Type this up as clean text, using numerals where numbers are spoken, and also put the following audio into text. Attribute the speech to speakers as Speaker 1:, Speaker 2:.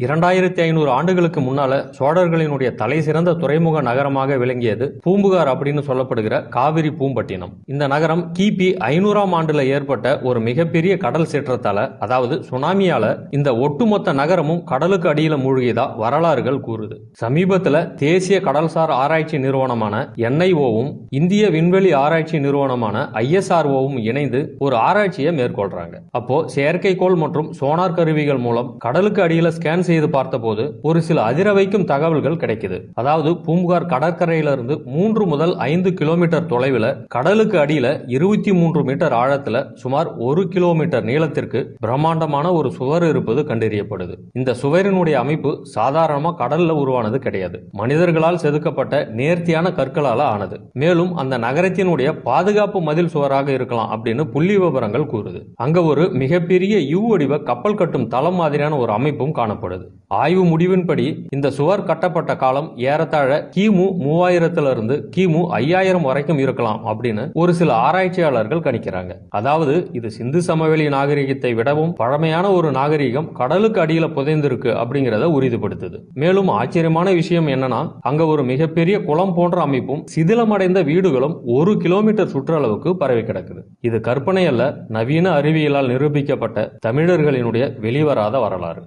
Speaker 1: 2500 ஆண்டுகளுக்கு முன்னால சோழர்களினுடைய தலை சிறந்த துறைமுக நகரமாக விளங்கியது பூம்புகார் அப்படின்னு சொல்லப்படுகிற காவிரி பூம்பட்டினம். இந்த நகரம் கிபி 500ஆம் ஆண்டுல ஏற்பட்ட ஒரு மிகப்பெரிய கடல் சீற்றத்தால, அதாவது சுனாமியால இந்த ஒட்டுமொத்த நகரமும் கடலுக்கு அடியில மூழ்கியதா வரலாறுகள் கூறுது. சமீபத்துல தேசிய கடல்சார் ஆராய்ச்சி நிறுவனமான NIOவும் இந்திய விண்வெளி ஆராய்ச்சி நிறுவனமான ISROவும் இணைந்து ஒரு ஆராய்ச்சியை மேற்கொள்றாங்க. அப்போ செயற்கைக்கோள் மற்றும் சோனார் கருவிகள் மூலம் கடலுக்கு அடியில ஸ்கேன் செய்து பார்த்தபோது ஒரு சில அதிர வைக்கும் தகவல்கள் கிடைக்குது. அதாவது பூம்புகார் கடற்கரையிலிருந்து 3 முதல் 5 கிலோமீட்டர் தொலைவில் கடலுக்கு அடியில 23 மீட்டர் ஆழத்துல சுமார் 1 கிலோமீட்டர் நீளத்திற்கு பிரம்மாண்டமான ஒரு சுவர் இருப்பது கண்டறியப்படுது. இந்த சுவரினுடைய அமைப்பு சாதாரணமா கடல்ல உருவானது கிடையாது. மனிதர்களால் செதுக்கப்பட்ட நேர்த்தியான கற்களால ஆனது. மேலும் அந்த நகரத்தினுடைய பாதுகாப்பு மதில் சுவராக இருக்கலாம் அப்படின்னு புள்ளி விவரங்கள் கூறுது. அங்க ஒரு மிகப்பெரிய யூ வடிவ கப்பல் கட்டும் தளம் மாதிரியான ஒரு அமைப்பும் காணப்படுது. ஆய்வு முடிவின்படி இந்த சுவர் கட்டப்பட்ட காலம் ஏறத்தாழ கிமு 3000 கிமு 5000 வரைக்கும் இருக்கலாம் அப்படின்னு ஒரு சில ஆராய்ச்சியாளர்கள் கணிக்கிறாங்க. அதாவது இது சிந்து சமவெளி நாகரிகத்தை விடவும் பழமையான ஒரு நாகரிகம் கடலுக்கு அடியில புதைந்திருக்கு அப்படிங்கறத உறுதிப்படுத்துது. மேலும் ஆச்சரியமான விஷயம் என்னன்னா, அங்க ஒரு மிகப்பெரிய குளம் போன்ற அமைப்பும் சிதிலமடைந்த வீடுகளும் 1 கிலோமீட்டர் சுற்றளவுக்கு பரவி கிடக்குது. இது கற்பனை அல்ல, நவீன அறிவியலால் நிரூபிக்கப்பட்ட தமிழர்களினுடைய வெளிவராத வரலாறு.